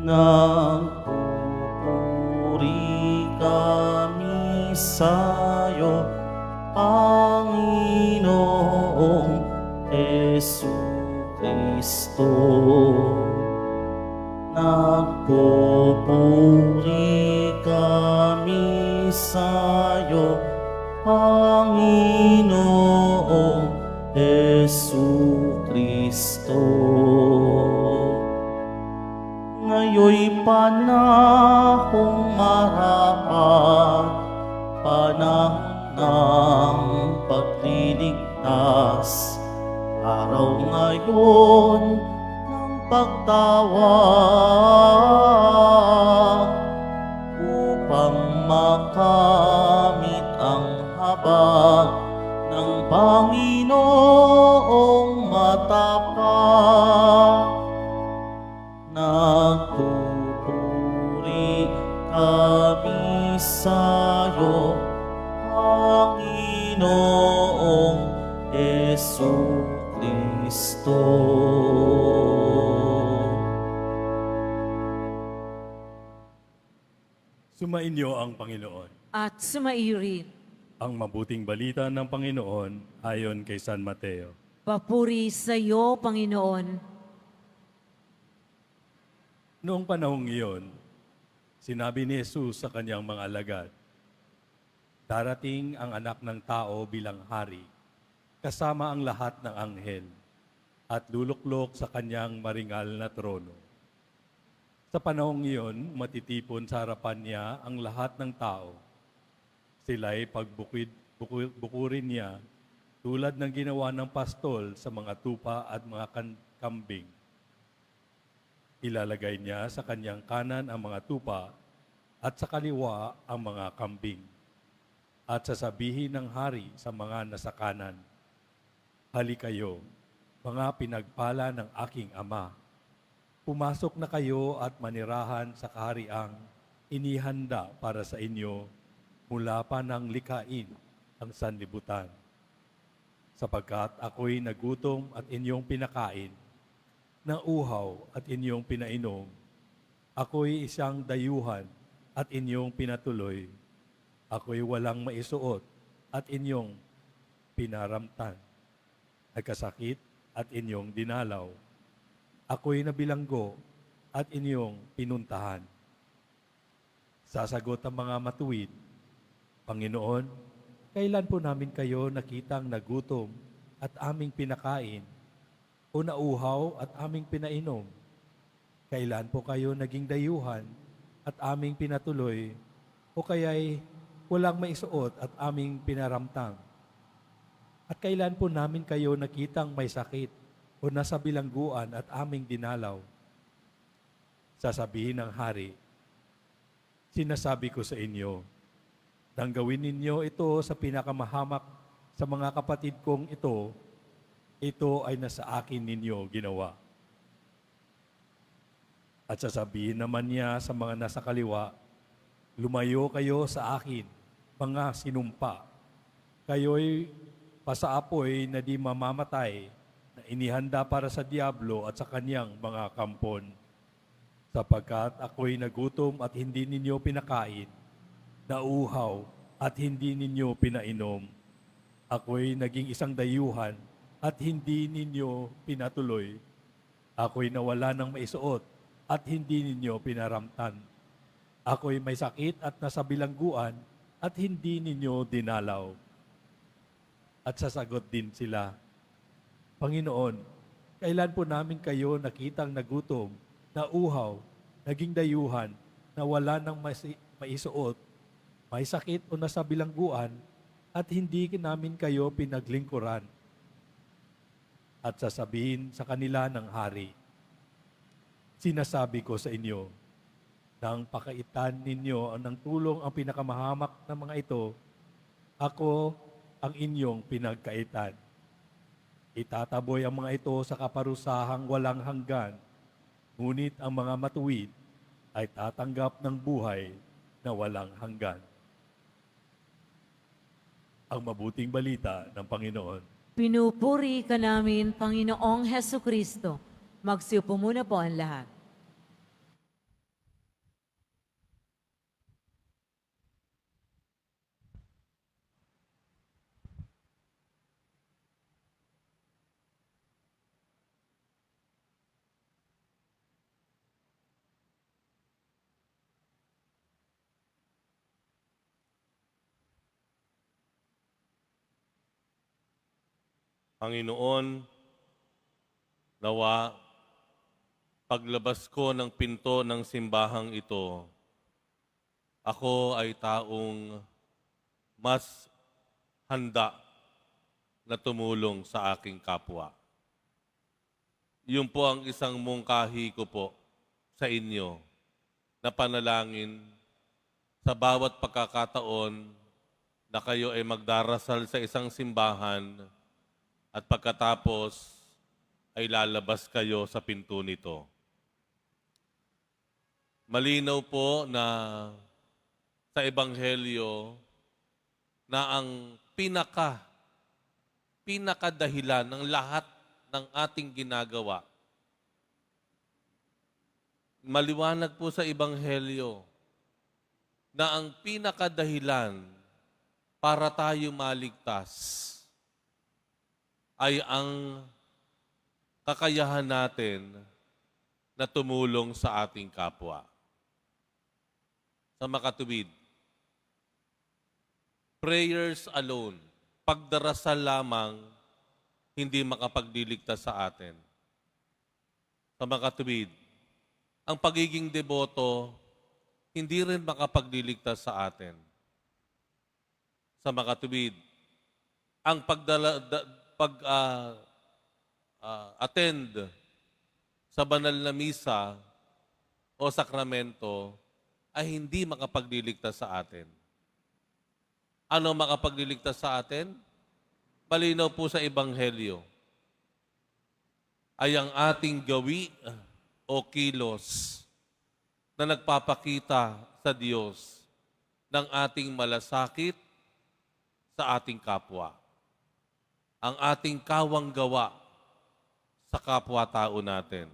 Nagpupuri kami sa'yo, Panginoong Jesucristo. Nagpupuri kami sa'yo, Panginoong Jesucristo. Ngayon'y panahong marapat, panahon ng pagliligtas, araw ngayon ng pagtawag, upang makamit ang habag ng Panginoong matapat. Nagpupuri kami sa'yo, Panginoong Jesucristo. Sumainyo ang Panginoon. At sumaiyo rin. Ang mabuting balita ng Panginoon ayon kay San Mateo. Papuri sa iyo, Panginoon. Noong panahong iyon, sinabi ni Jesus sa kanyang mga alagad, darating ang anak ng tao bilang hari, kasama ang lahat ng anghel, at luluklok sa kanyang maringal na trono. Sa panahong iyon, matitipon sa harapan niya ang lahat ng tao. Sila'y bukurin niya tulad ng ginawa ng pastol sa mga tupa at mga kambing. Ilalagay niya sa kanyang kanan ang mga tupa at sa kaliwa ang mga kambing. At sasabihin ng hari sa mga nasa kanan, halikayo, mga pinagpala ng aking ama. Pumasok na kayo at manirahan sa kahariang inihanda para sa inyo mula pa ng likhain ang sanlibutan. Sapagkat ako'y nagutom at inyong pinakain, nauhaw at inyong pinainom, ako'y isang dayuhan at inyong pinatuloy, ako'y walang maisuot at inyong pinaramtan, nagkasakit at inyong dinalaw, ako'y nabilanggo at inyong pinuntahan. Sasagot ang mga matuwid, Panginoon, kailan po namin kayo nakitang nagutom at aming pinakain, o nauhaw at aming pinainom? Kailan po kayo naging dayuhan at aming pinatuloy, o kaya'y walang maisuot at aming pinaramtang? At kailan po namin kayo nakitang may sakit o nasa bilangguan at aming dinalaw? Sasabihin ng hari, sinasabi ko sa inyo, nang gawin ninyo ito sa pinakamahamak sa mga kapatid kong ito ay nasa akin ninyo ginawa. At sasabihin naman niya sa mga nasa kaliwa, lumayo kayo sa akin, mga sinumpa. Kayo'y pasaapoy na di mamamatay, na inihanda para sa diablo at sa kanyang mga kampon. Sapagkat ako'y nagutom at hindi ninyo pinakain, nauhaw at hindi ninyo pinainom. Ako'y naging isang dayuhan at hindi ninyo pinatuloy. Ako'y nawala ng maisuot at hindi ninyo pinaramtan. Ako'y may sakit at nasa bilangguan at hindi ninyo dinalaw. At sasagot din sila, Panginoon, kailan po namin kayo nakitang nagutom, nauhaw, naging dayuhan, na wala ng maisuot, may sakit o nasa bilangguan, at hindi namin kayo pinaglingkuran? At sasabihin sa kanila ng hari, sinasabi ko sa inyo, nang pakaitan ninyo ng tulong ang pinakamahamak na mga ito, ako ang inyong pinagkaitan. Itataboy ang mga ito sa kaparusahang walang hanggan, ngunit ang mga matuwid ay tatanggap ng buhay na walang hanggan. Ang mabuting balita ng Panginoon. Pinupuri ka namin, Panginoong Hesukristo. Magsiupo muna po ang lahat. Panginoon, nawa paglabas ko ng pinto ng simbahang ito, ako ay taong mas handa na tumulong sa aking kapwa. Yun po ang isang mungkahi ko po sa inyo na panalangin sa bawat pagkakataon na kayo ay magdarasal sa isang simbahan at pagkatapos ay lalabas kayo sa pinto nito. Malinaw po na sa Ebanghelyo na ang pinakadahilan ng lahat ng ating ginagawa. Maliwanag po sa Ebanghelyo na ang pinakadahilan para tayo maligtas ay ang kakayahan natin na tumulong sa ating kapwa. Sa makatuwid, prayers alone, pagdarasal lamang, hindi makapagdiligtas sa atin. Sa makatuwid, ang pagiging deboto, hindi rin makapagdiligtas sa atin. Sa makatuwid, ang attend sa banal na misa o sakramento ay hindi makapagdiligtas sa atin. Ano makapagdiligtas sa atin? Malinaw po sa Ebanghelyo ay ang ating gawi o kilos na nagpapakita sa Diyos ng ating malasakit sa ating kapwa. Ang ating kawang gawa sa kapwa-tao natin.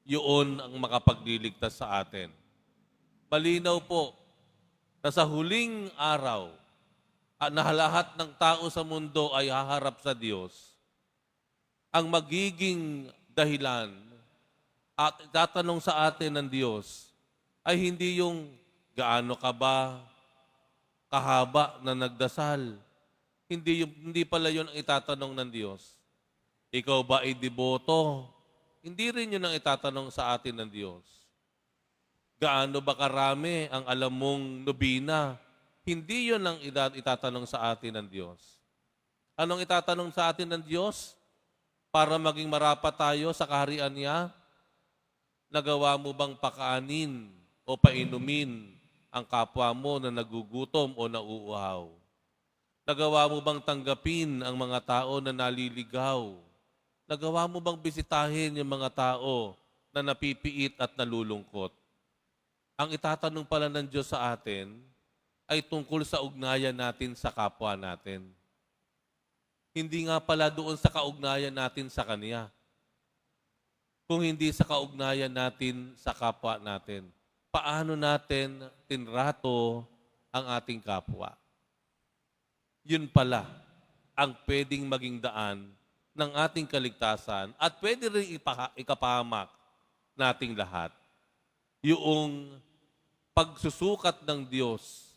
Yun ang makapagdiligtas sa atin. Malinaw po na sa huling araw, na lahat ng tao sa mundo ay haharap sa Diyos, ang magiging dahilan at tatanong sa atin ng Diyos ay hindi yung gaano ka ba kahaba na nagdasal. Hindi pala yun ang itatanong ng Diyos. Ikaw ba ay deboto? Hindi rin yun ang itatanong sa atin ng Diyos. Gaano ba karami ang alam mong nobina? Hindi yun ang itatanong sa atin ng Diyos. Anong itatanong sa atin ng Diyos? Para maging marapat tayo sa kaharian niya, nagawa mo bang pakaanin o painumin ang kapwa mo na nagugutom o nauuhaw? Nagawa mo bang tanggapin ang mga tao na naliligaw? Nagawa mo bang bisitahin yung mga tao na napipiit at nalulungkot? Ang itatanong pala ng Diyos sa atin ay tungkol sa ugnayan natin sa kapwa natin. Hindi nga pala doon sa kaugnayan natin sa Kanya, kung hindi sa kaugnayan natin sa kapwa natin. Paano natin tinrato ang ating kapwa? Yun pala ang pwedeng maging daan ng ating kaligtasan at pwede rin ikapahamak nating lahat. Yung pagsusukat ng Diyos,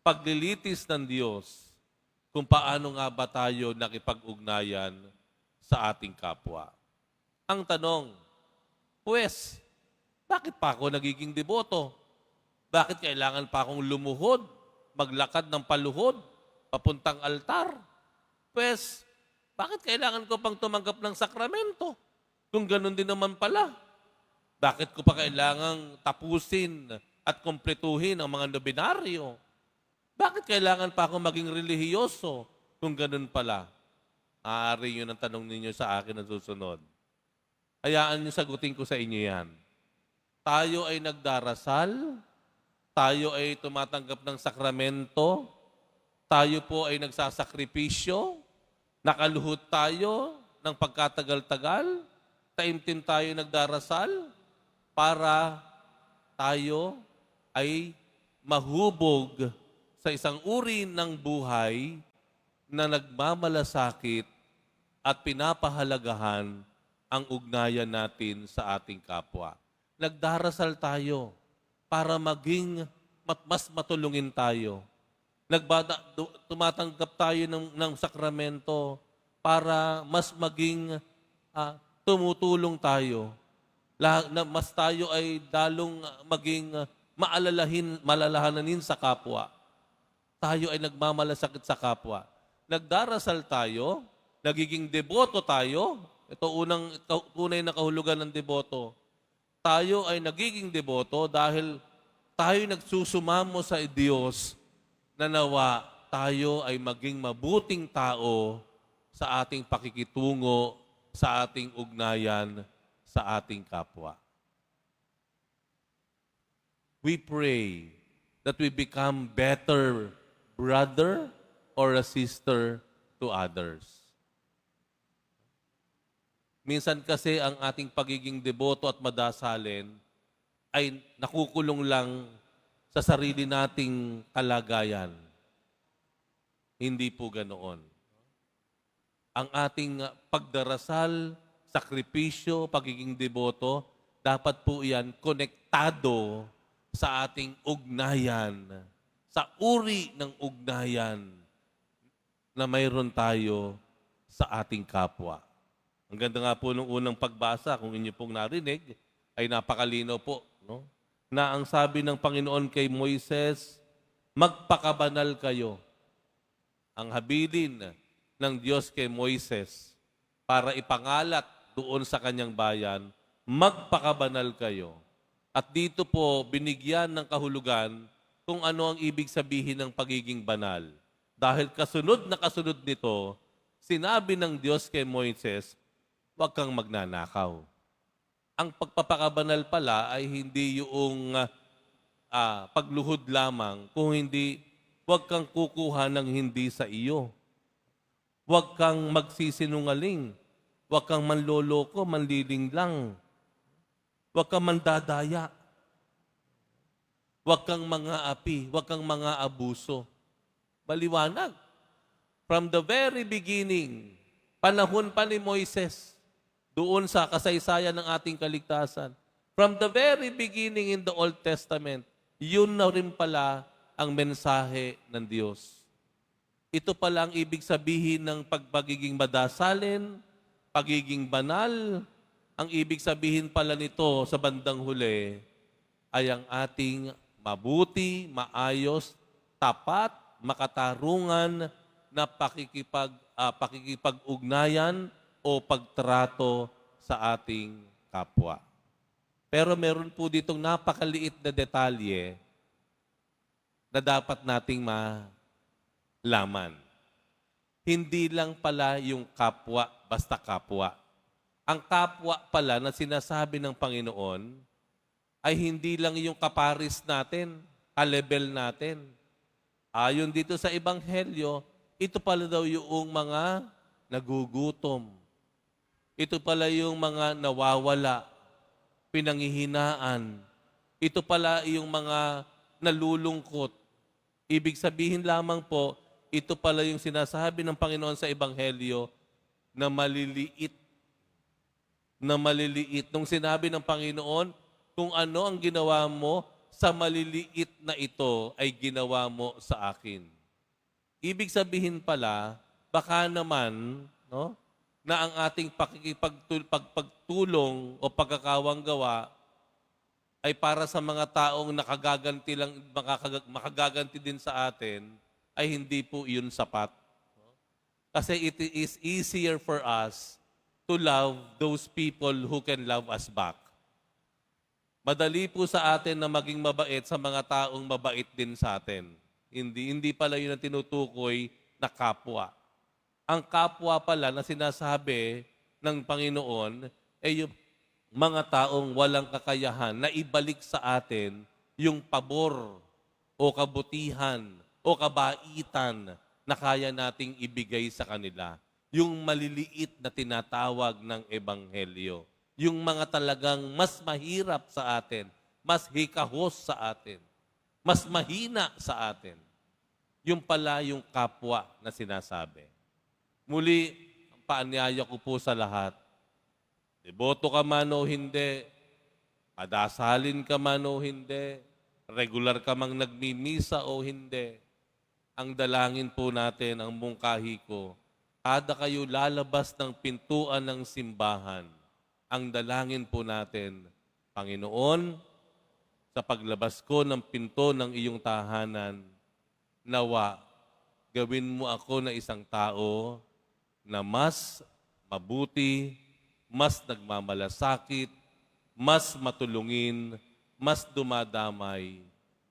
paglilitis ng Diyos, kung paano nga ba tayo nakipag-ugnayan sa ating kapwa. Ang tanong, pues, bakit pa ako nagiging deboto? Bakit kailangan pa akong lumuhod, maglakad ng paluhod, papuntang altar? Pues, bakit kailangan ko pang tumanggap ng sakramento? Kung ganun din naman pala, bakit ko pa kailangang tapusin at kumpletuhin ang mga nobinaryo? Bakit kailangan pa akong maging relihiyoso kung ganun pala? Maaari yun ang tanong ninyo sa akin na susunod. Hayaan niyo sagutin ko sa inyo yan. Tayo ay nagdarasal, tayo ay tumatanggap ng sakramento, tayo po ay nagsasakripisyo, nakaluhod tayo ng pagkatagal-tagal, taimtim tayo nagdarasal para tayo ay mahubog sa isang uri ng buhay na nagmamalasakit at pinapahalagahan ang ugnayan natin sa ating kapwa. Nagdarasal tayo para maging mas matulungin tayo. Tumatanggap tayo ng sakramento para mas maging tumutulong tayo. Mas tayo ay lalong maging malalahanin sa kapwa. Tayo ay nagmamalasakit sa kapwa. Nagdarasal tayo, nagiging deboto tayo. Ito tunay na kahulugan ng deboto. Tayo ay nagiging deboto dahil tayo nagsusumamo sa Diyos na nawa tayo ay maging mabuting tao sa ating pakikitungo, sa ating ugnayan, sa ating kapwa. We pray that we become better brother or a sister to others. Minsan kasi ang ating pagiging deboto at madasalin ay nakukulong lang sa sarili nating kalagayan. Hindi po ganoon. Ang ating pagdarasal, sakripisyo, pagiging deboto, dapat po yan konektado sa ating ugnayan, sa uri ng ugnayan na mayroon tayo sa ating kapwa. Ang ganda nga po nung unang pagbasa, kung inyo pong narinig, ay napakalinaw po, no? Na ang sabi ng Panginoon kay Moises, magpakabanal kayo. Ang habilin ng Diyos kay Moises para ipangalat doon sa kanyang bayan, magpakabanal kayo. At dito po, binigyan ng kahulugan kung ano ang ibig sabihin ng pagiging banal. Dahil kasunod na kasunod nito, sinabi ng Diyos kay Moises, huwag kang magnanakaw. Ang pagpapakabanal pala ay hindi yung pagluhod lamang, kung hindi, huwag kang kukuha ng hindi sa iyo. Huwag kang magsisinungaling. Huwag kang manloloko, manlilinglang. Huwag kang mandadaya. Huwag kang mga api. Huwag kang mga abuso. Maliwanag. From the very beginning, panahon pa ni Moises, doon sa kasaysayan ng ating kaligtasan, from the very beginning in the Old Testament, yun na rin pala ang mensahe ng Diyos. Ito pala ang ibig sabihin ng pagiging madasalin, pagiging banal. Ang ibig sabihin pala nito sa bandang huli ay ang ating mabuti, maayos, tapat, makatarungan na pakikipag-ugnayan o pagtrato sa ating kapwa. Pero meron po ditong napakaliit na detalye na dapat nating malaman. Hindi lang pala yung kapwa, basta kapwa. Ang kapwa pala na sinasabi ng Panginoon ay hindi lang yung kaparis natin, ka-level natin. Ayon dito sa Ebanghelyo, ito pala daw yung mga nagugutom. Ito pala yung mga nawawala, pinanghihinaan. Ito pala yung mga nalulungkot. Ibig sabihin lamang po, ito pala yung sinasabi ng Panginoon sa Ebanghelyo na maliliit. Na maliliit. Nung sinabi ng Panginoon, kung ano ang ginawa mo sa maliliit na ito ay ginawa mo sa akin. Ibig sabihin pala, baka naman, no, na ang ating pagtulong o pagkakawang gawa ay para sa mga taong makagaganti din sa atin, ay hindi po yun sapat. Kasi it is easier for us to love those people who can love us back. Madali po sa atin na maging mabait sa mga taong mabait din sa atin. Hindi pala yun ang tinutukoy na kapwa. Ang kapwa pala na sinasabi ng Panginoon ay yung mga taong walang kakayahan na ibalik sa atin yung pabor o kabutihan o kabaitan na kaya nating ibigay sa kanila. Yung maliliit na tinatawag ng Ebanghelyo. Yung mga talagang mas mahirap sa atin, mas hikahos sa atin, mas mahina sa atin. Yung pala yung kapwa na sinasabi. Muli, paanyaya ko po sa lahat. Deboto ka man o hindi, padasalin ka man o hindi, regular ka mang nagmimisa o hindi, ang dalangin po natin, ang mungkahi ko, Kada kayo lalabas ng pintuan ng simbahan, ang dalangin po natin, Panginoon, sa paglabas ko ng pinto ng iyong tahanan, nawa, gawin mo ako na isang tao na mas mabuti, mas nagmamalasakit, mas matulungin, mas dumadamay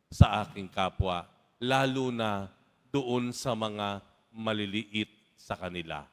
sa aking kapwa, lalo na doon sa mga maliliit sa kanila.